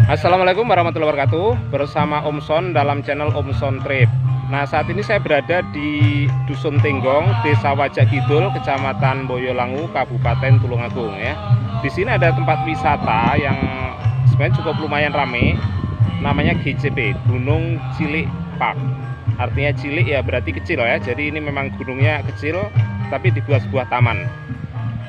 Assalamualaikum warahmatullahi wabarakatuh. Bersama Om Son dalam channel Om Son Trip. Nah, saat ini saya berada di Dusun Tenggong, Desa Wajak Kidul, Kecamatan Boyolangu, Kabupaten Tulungagung ya. Di sini ada tempat wisata yang sebenarnya cukup lumayan rame. Namanya GCP, Gunung Cilik Park. Artinya cilik ya berarti kecil ya. Jadi ini memang gunungnya kecil tapi dibuat sebuah taman.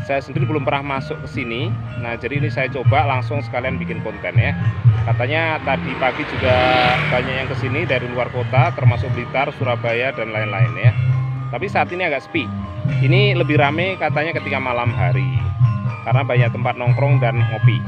Saya sendiri belum pernah masuk ke sini. Nah, jadi ini saya coba langsung sekalian bikin konten ya. Katanya tadi pagi juga banyak yang kesini dari luar kota, termasuk Blitar, Surabaya, dan lain-lain ya. Tapi saat ini agak sepi. Ini lebih rame katanya ketika malam hari, karena banyak tempat nongkrong dan ngopi.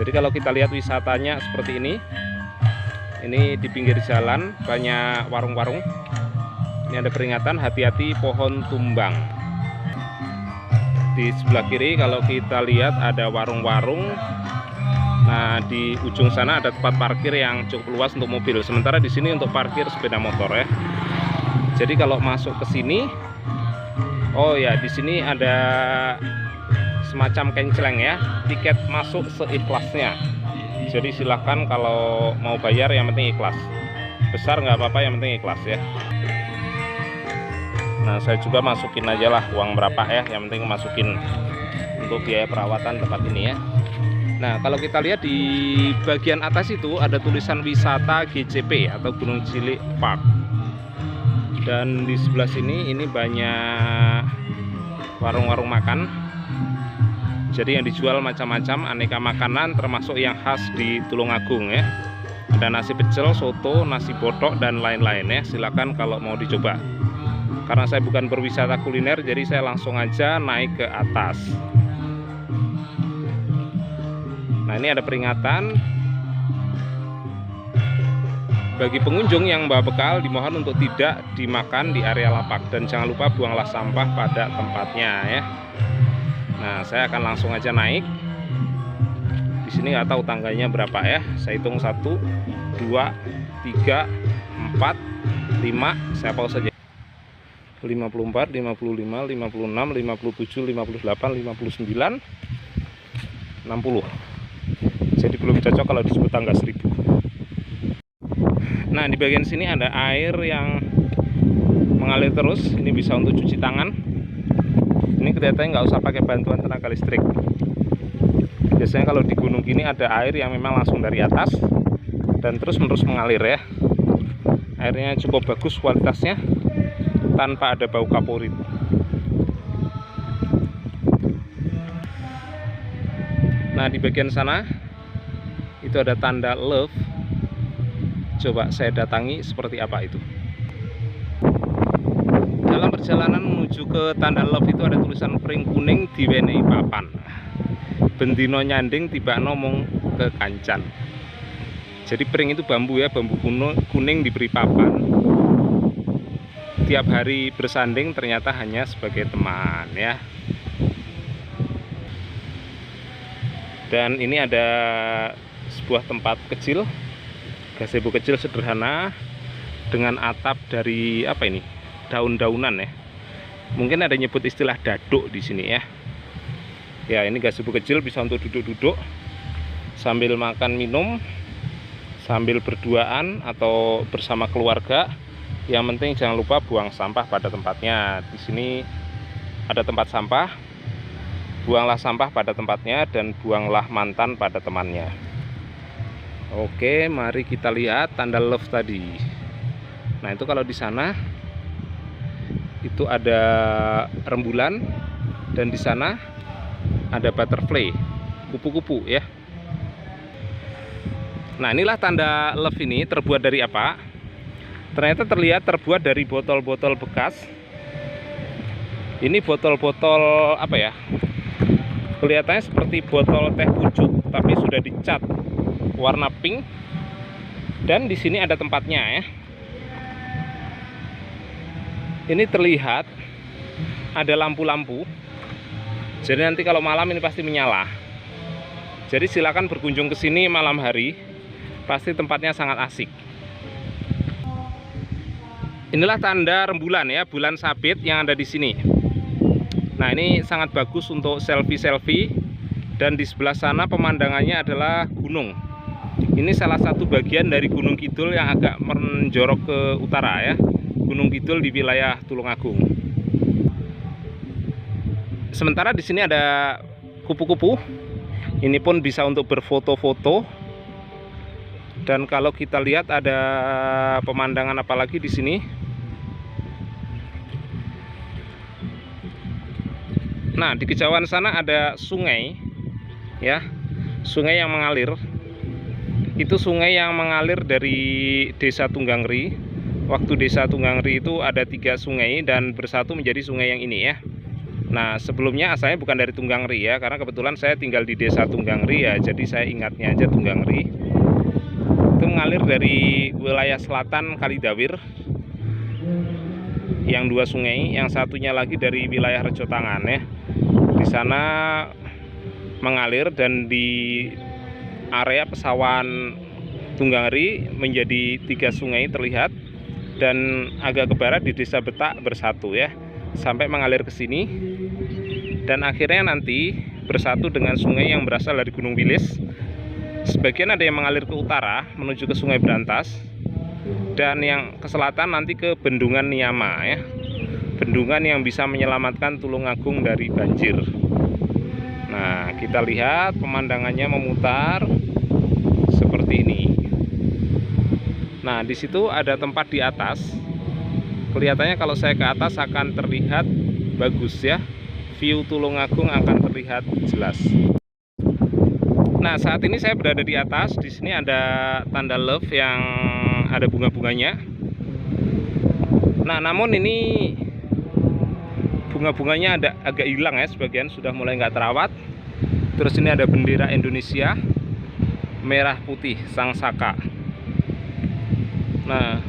Jadi kalau kita lihat wisatanya seperti ini di pinggir jalan banyak warung-warung. Ini ada peringatan hati-hati pohon tumbang. Di sebelah kiri kalau kita lihat ada warung-warung. Nah, di ujung sana ada tempat parkir yang cukup luas untuk mobil. Sementara di sini untuk parkir sepeda motor ya. Jadi kalau masuk ke sini, oh ya, di sini ada semacam kenceleng ya. Tiket masuk seikhlasnya. Jadi silahkan kalau mau bayar yang penting ikhlas. Besar nggak apa-apa, yang penting ikhlas ya. Nah, saya juga masukin aja lah uang berapa ya, yang penting masukin untuk biaya perawatan tempat ini ya. Nah, kalau kita lihat di bagian atas itu ada tulisan wisata GCP atau Gunung Cilik Park. Dan di sebelah sini ini banyak warung-warung makan. Jadi yang dijual macam-macam aneka makanan termasuk yang khas di Tulungagung ya. Ada nasi pecel, soto, nasi botok dan lain-lain ya. Silakan kalau mau dicoba. Karena saya bukan berwisata kuliner, jadi saya langsung aja naik ke atas. Nah, ini ada peringatan bagi pengunjung yang bawa bekal dimohon untuk tidak dimakan di area lapak, dan jangan lupa buanglah sampah pada tempatnya ya. Nah, saya akan langsung aja naik. Di sini nggak tahu tangganya berapa ya. Saya hitung 1, 2, 3, 4, 5. Saya pause saja. 54, 55, 56, 57, 58, 59, 60. Jadi belum cocok kalau disebut tangga 1000. Nah, di bagian sini ada air yang mengalir terus. Ini bisa untuk cuci tangan. Ini kelihatannya nggak usah pakai bantuan tenaga listrik. Biasanya kalau di gunung gini ada air yang memang langsung dari atas dan terus menerus mengalir ya. Airnya cukup bagus kualitasnya, tanpa ada bau kaporit. Nah, di bagian sana itu ada tanda love. Coba saya datangi seperti apa itu. Dalam perjalanan menuju ke tanda love itu ada tulisan pring kuning diwenehi papan. Bendino nyanding tiba ngomong ke kancan. Jadi pring itu bambu ya, bambu kuning diberi papan. Tiap hari bersanding ternyata hanya sebagai teman ya. Dan ini ada sebuah tempat kecil, gazebo kecil sederhana dengan atap dari apa ini, daun-daunan ya. Mungkin ada nyebut istilah daduk di sini ya. Ya, ini gazebo kecil bisa untuk duduk-duduk sambil makan minum, sambil berduaan atau bersama keluarga. Yang penting jangan lupa buang sampah pada tempatnya. Di sini ada tempat sampah. Buanglah sampah pada tempatnya dan buanglah mantan pada temannya. Oke, mari kita lihat tanda love tadi. Nah, itu kalau di sana itu ada rembulan dan di sana ada butterfly, kupu-kupu ya. Nah, inilah tanda love ini terbuat dari apa? Ternyata terbuat dari botol-botol bekas. Ini botol-botol apa ya? Kelihatannya seperti botol teh pucuk, tapi sudah dicat warna pink. Dan di sini ada tempatnya ya. Ini terlihat ada lampu-lampu. Jadi nanti kalau malam ini pasti menyala. Jadi silakan berkunjung ke sini malam hari. Pasti tempatnya sangat asik. Inilah tanda rembulan ya, bulan sabit yang ada di sini. Nah, ini sangat bagus untuk selfie-selfie Dan di sebelah sana pemandangannya adalah gunung. Ini salah satu bagian dari Gunung Kidul yang agak menjorok ke utara ya. Gunung Kidul di wilayah Tulungagung. Sementara di sini ada kupu-kupu. Ini pun bisa untuk berfoto-foto. Dan kalau kita lihat ada pemandangan apa lagi di sini? Nah, di kejauhan sana ada sungai ya. Sungai yang mengalir. Itu sungai yang mengalir dari Desa Tunggangri. Waktu Desa Tunggangri itu ada 3 sungai dan bersatu menjadi sungai yang ini ya. Nah, sebelumnya asalnya bukan dari Tunggangri ya, karena kebetulan saya tinggal di Desa Tunggangri ya, jadi saya ingatnya aja Tunggangri. Itu mengalir dari wilayah selatan Kalidawir. Yang 2 sungai, yang satunya lagi dari wilayah Rejotangan ya. Di sana mengalir dan di area Pesawan Tunggangri menjadi 3 sungai terlihat, dan agak ke barat di Desa Betak bersatu ya, sampai mengalir ke sini dan akhirnya nanti bersatu dengan sungai yang berasal dari Gunung Wilis. Sebagian ada yang mengalir ke utara menuju ke Sungai Berantas, dan yang ke selatan nanti ke Bendungan Niyama ya. Bendungan yang bisa menyelamatkan Tulungagung dari banjir. Nah, kita lihat pemandangannya memutar seperti ini. Nah, di situ ada tempat di atas. Kelihatannya kalau saya ke atas akan terlihat bagus ya. View Tulungagung akan terlihat jelas. Nah, saat ini saya berada di atas. Di sini ada tanda love yang ada bunga-bunganya. Nah, namun ini bunga-bunganya ada agak hilang ya, sebagian sudah mulai nggak terawat. Terus ini ada bendera Indonesia merah putih sang saka. Nah,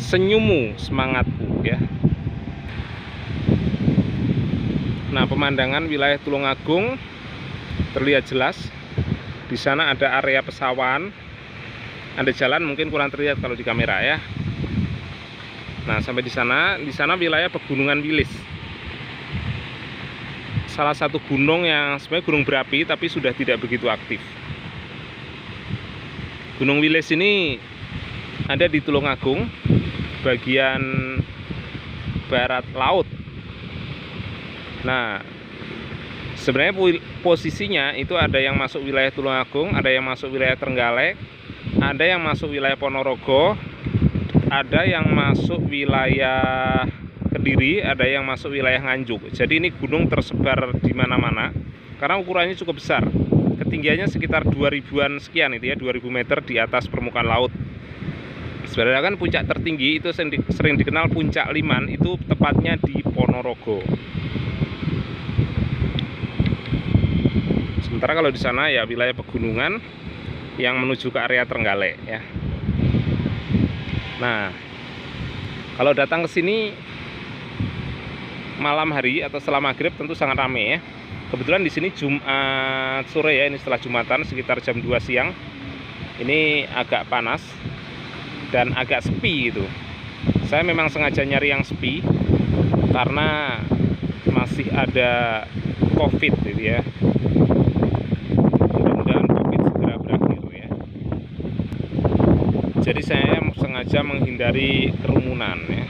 senyummu semangatku ya. Nah, pemandangan wilayah Tulungagung terlihat jelas. Di sana ada area pesawan, ada jalan mungkin kurang terlihat kalau di kamera ya. Nah, sampai di sana wilayah Pegunungan Wilis. Salah satu gunung yang sebenarnya gunung berapi tapi sudah tidak begitu aktif. Gunung Wilis ini ada di Tulungagung, bagian barat laut. Nah, sebenarnya posisinya itu ada yang masuk wilayah Tulungagung, ada yang masuk wilayah Trenggalek, ada yang masuk wilayah Ponorogo, ada yang masuk wilayah Kediri, ada yang masuk wilayah Nganjuk. Jadi ini gunung tersebar di mana-mana karena ukurannya cukup besar. Ketinggiannya sekitar 2000-an sekian itu ya, 2000 meter di atas permukaan laut. Sebenarnya kan puncak tertinggi itu sering dikenal Puncak Liman, itu tepatnya di Ponorogo. Sementara kalau di sana ya wilayah pegunungan yang menuju ke area Trenggalek ya. Nah, kalau datang ke sini malam hari atau setelah maghrib tentu sangat ramai ya. Kebetulan di sini Jumat sore ya, ini setelah Jumatan sekitar jam 2 siang. Ini agak panas dan agak sepi gitu. Saya memang sengaja nyari yang sepi karena masih ada COVID gitu ya. Mudah-mudahan COVID segera berakhir ya. Jadi saya sengaja menghindari kerumunan ya.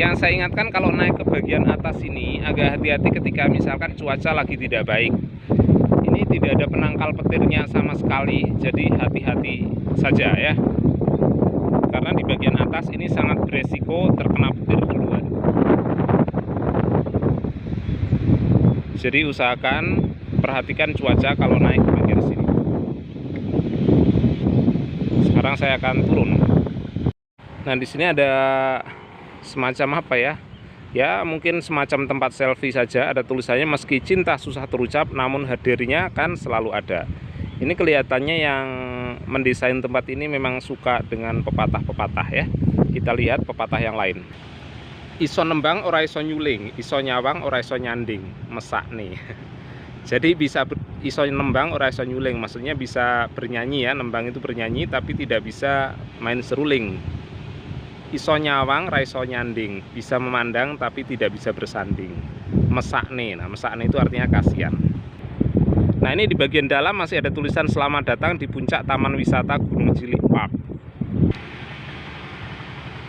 Yang saya ingatkan kalau naik ke bagian atas ini agak hati-hati ketika misalkan cuaca lagi tidak baik. Ini tidak ada penangkal petirnya sama sekali, jadi hati-hati saja ya. Karena di bagian atas ini sangat beresiko terkena petir duluan. Jadi usahakan perhatikan cuaca kalau naik ke bagian sini. Sekarang saya akan turun. Nah, di sini ada semacam apa ya? Ya mungkin semacam tempat selfie saja. Ada tulisannya meski cinta susah terucap namun hadirnya kan selalu ada. Ini kelihatannya yang mendesain tempat ini memang suka dengan pepatah-pepatah ya. Kita lihat pepatah yang lain. Iso nembang ora iso nyuling, iso nyawang ora iso nyanding, mesak nih. Jadi bisa iso nembang ora iso nyuling, maksudnya bisa bernyanyi ya. Nembang itu bernyanyi tapi tidak bisa main seruling. iso nyawang, ra iso nyanding, bisa memandang tapi tidak bisa bersanding. Mesakne. Nah, mesakne itu artinya kasihan. Nah, ini di bagian dalam masih ada tulisan selamat datang di puncak Taman Wisata Gunung Cilik Park.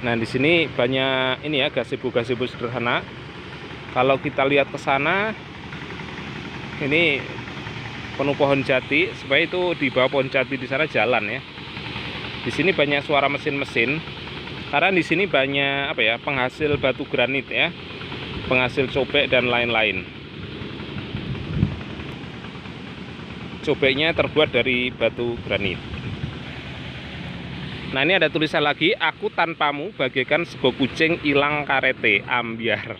Nah, di sini banyak ini ya, gazebo-gazebo sederhana. Kalau kita lihat ke sana, ini penuh pohon jati, supaya itu di bawah pohon jati di sana jalan ya. Di sini banyak suara mesin-mesin, karena di sini banyak apa ya, penghasil batu granit ya, penghasil cobek dan lain-lain. Cobeknya terbuat dari batu granit. Nah, ini ada tulisan lagi, aku tanpamu bagaikan sego kucing hilang karete, ambiar.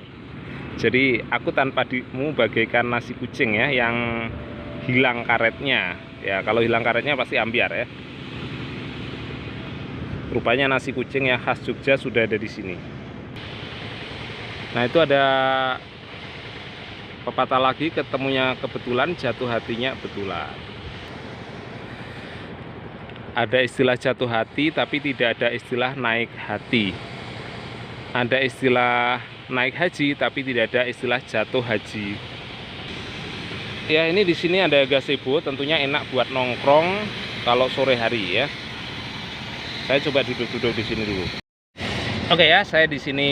Jadi aku tanpa dirimu bagaikan nasi kucing ya, yang hilang karetnya. Ya, kalau hilang karetnya pasti ambiar ya. Rupanya nasi kucing yang khas Jogja sudah ada di sini. Nah, itu ada pepatah lagi, ketemunya kebetulan, jatuh hatinya betulan. Ada istilah jatuh hati, tapi tidak ada istilah naik hati. Ada istilah naik haji, tapi tidak ada istilah jatuh haji. Ya, ini di sini ada gazebo, tentunya enak buat nongkrong kalau sore hari ya. Saya coba duduk-duduk di sini dulu. Oke ya, saya di sini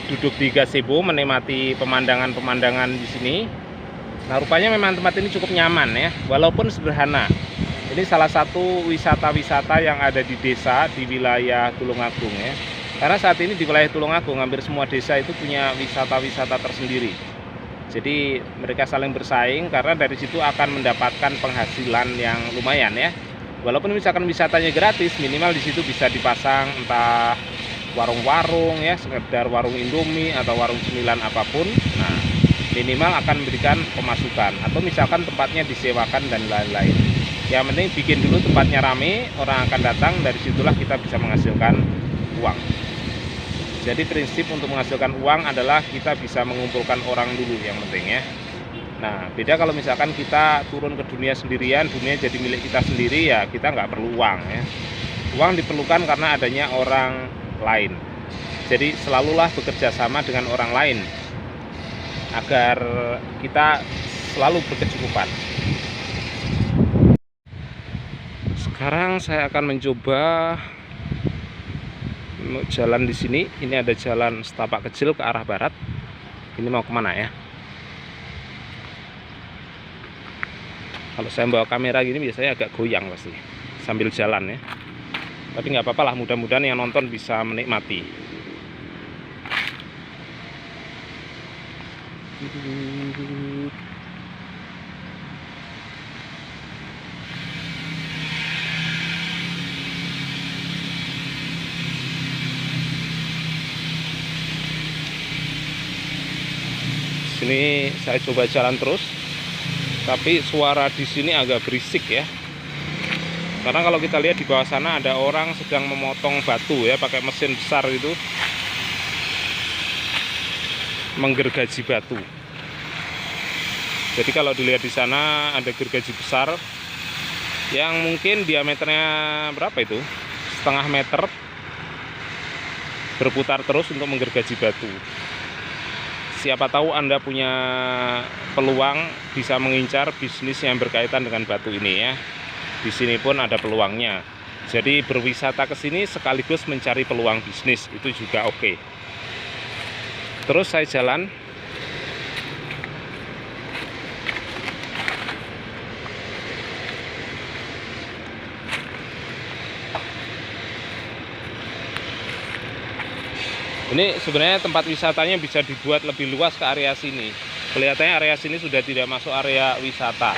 duduk di gazebo menikmati pemandangan-pemandangan di sini. Nah, rupanya memang tempat ini cukup nyaman ya, walaupun sederhana. Ini salah satu wisata-wisata yang ada di desa di wilayah Tulungagung ya. Karena saat ini di wilayah Tulungagung hampir semua desa itu punya wisata-wisata tersendiri. Jadi mereka saling bersaing karena dari situ akan mendapatkan penghasilan yang lumayan ya. Walaupun misalkan wisatanya gratis, minimal di situ bisa dipasang entah warung-warung ya, sekedar warung Indomie atau warung cemilan apapun. Nah, minimal akan memberikan pemasukan, atau misalkan tempatnya disewakan dan lain-lain. Yang penting bikin dulu tempatnya rame, orang akan datang, dari situlah kita bisa menghasilkan uang. Jadi prinsip untuk menghasilkan uang adalah kita bisa mengumpulkan orang dulu yang penting ya. Nah, beda kalau misalkan kita turun ke dunia sendirian, dunia jadi milik kita sendiri, ya kita nggak perlu uang ya. Uang diperlukan karena adanya orang lain. Jadi selalulah bekerja sama dengan orang lain agar kita selalu berkecukupan. Sekarang saya akan mencoba jalan di sini. Ini ada jalan setapak kecil ke arah barat. Ini mau kemana ya? Kalau saya bawa kamera gini biasanya agak goyang pasti sambil jalan ya. Tapi nggak apa-apa lah, mudah-mudahan yang nonton bisa menikmati. Sini saya coba jalan terus, tapi suara di sini agak berisik ya. Karena kalau kita lihat di bawah sana ada orang sedang memotong batu ya, pakai mesin besar itu, menggergaji batu. Jadi kalau dilihat di sana ada gergaji besar yang mungkin diameternya berapa itu? Setengah meter, berputar terus untuk menggergaji batu. Siapa tahu Anda punya peluang bisa mengincar bisnis yang berkaitan dengan batu ini ya. Di sini pun ada peluangnya. Jadi berwisata ke sini sekaligus mencari peluang bisnis, itu juga oke. Terus saya jalan. Ini sebenarnya tempat wisatanya bisa dibuat lebih luas ke area sini. Kelihatannya area sini sudah tidak masuk area wisata.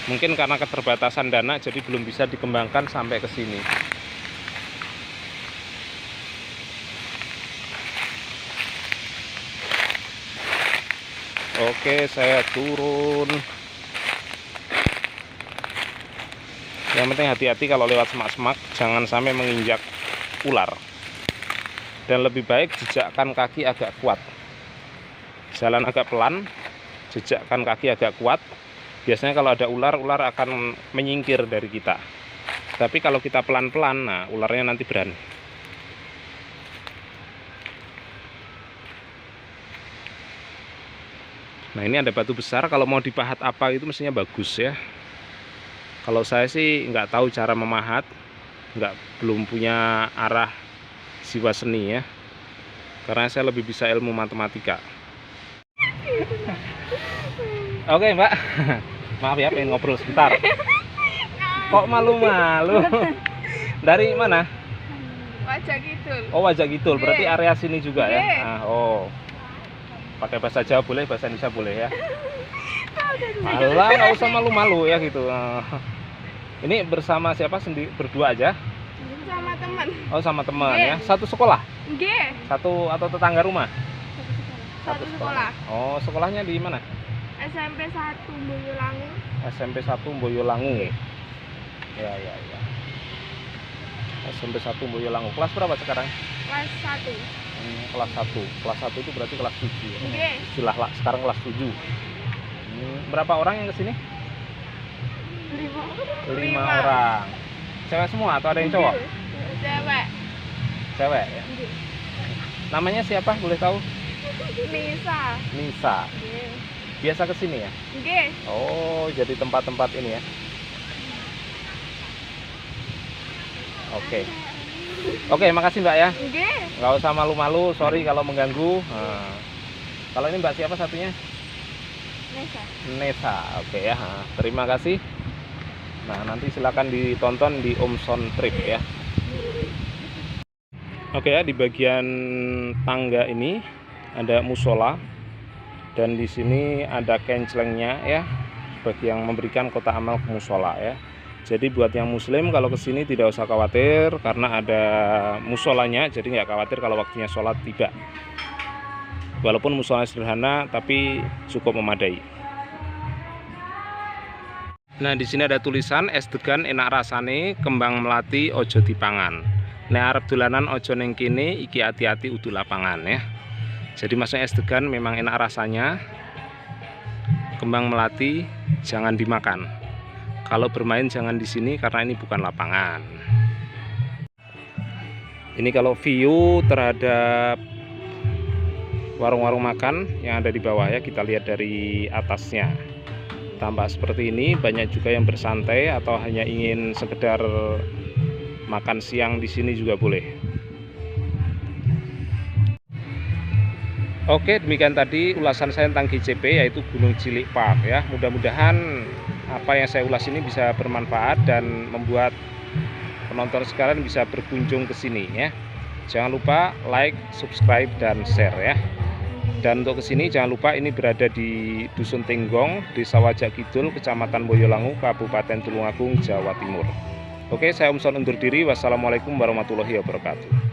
Mungkin karena keterbatasan dana, jadi belum bisa dikembangkan sampai ke sini. Oke, saya turun. Yang penting hati-hati kalau lewat semak-semak, jangan sampai menginjak ular. Dan lebih baik jejakkan kaki agak kuat. Jalan agak pelan, jejakkan kaki agak kuat. Biasanya kalau ada ular, ular akan menyingkir dari kita. Tapi kalau kita pelan-pelan, nah ularnya nanti berani. Nah ini ada batu besar, kalau mau dipahat apa itu mestinya bagus ya. Kalau saya sih nggak tahu cara memahat, belum punya arah jiwa seni ya, karena saya lebih bisa ilmu matematika. Oke Mbak, maaf ya pengen ngobrol sebentar. Kok malu-malu? Dari mana? Wajak Kidul. Oh Wajak Kidul, berarti area sini juga ya? Nah, oh, pakai bahasa Jawa boleh, bahasa Indonesia boleh ya? Alah, nggak usah malu-malu ya gitu. Ini bersama siapa? Berdua aja? Sama teman. Oh sama teman ya? Satu sekolah? Nggih. Satu atau tetangga rumah? Satu sekolah. Oh sekolahnya di mana? SMP 1 Boyolangu. SMP 1 Boyolangu. Ya. SMP 1 Boyolangu. Kelas berapa sekarang? Kelas 1. Kelas 1. Kelas 1 itu berarti kelas 7 ya? Nggih. Sekarang kelas 7. Berapa orang yang kesini? 5 orang. Cewek semua atau ada yang cowok? Cewek. Cewek ya? Namanya siapa? Boleh tahu? Nisa. Nisa. Biasa kesini ya? Nggih. Oh, jadi tempat-tempat ini ya? Oke, makasih Mbak ya. Nggih. Nggak usah malu-malu, sorry kalau mengganggu. Kalau ini Mbak siapa satunya? Nesa. Oke ya, terima kasih. Nah, nanti silakan ditonton di Omson Trip ya. Oke ya, di bagian tangga ini ada musola dan di sini ada kencelengnya ya, bagi yang memberikan kotak amal ke musola ya. Jadi buat yang muslim kalau kesini tidak usah khawatir karena ada musolanya, jadi nggak khawatir kalau waktunya sholat tiba. Walaupun musola sederhana tapi cukup memadai. Nah di sini ada tulisan es degan enak rasane, kembang melati ojo dipangan. Nek arep dolanan ojo ning kene, iki hati-hati udu lapangan ya. Jadi maksudnya es degan memang enak rasanya, kembang melati jangan dimakan. Kalau bermain jangan di sini karena ini bukan lapangan. Ini kalau view terhadap warung-warung makan yang ada di bawah ya, kita lihat dari atasnya. Tampak seperti ini, banyak juga yang bersantai atau hanya ingin sekedar makan siang di sini juga boleh. Oke, demikian tadi ulasan saya tentang GCP yaitu Gunung Cilik Park ya. Mudah-mudahan apa yang saya ulas ini bisa bermanfaat dan membuat penonton sekalian bisa berkunjung ke sini ya. Jangan lupa like, subscribe dan share ya. Dan untuk kesini jangan lupa ini berada di Dusun Tenggong, Desa Wajak Kidul, Kecamatan Boyolangu, Kabupaten Tulungagung, Jawa Timur. Oke, saya Omson undur diri. Wassalamualaikum warahmatullahi wabarakatuh.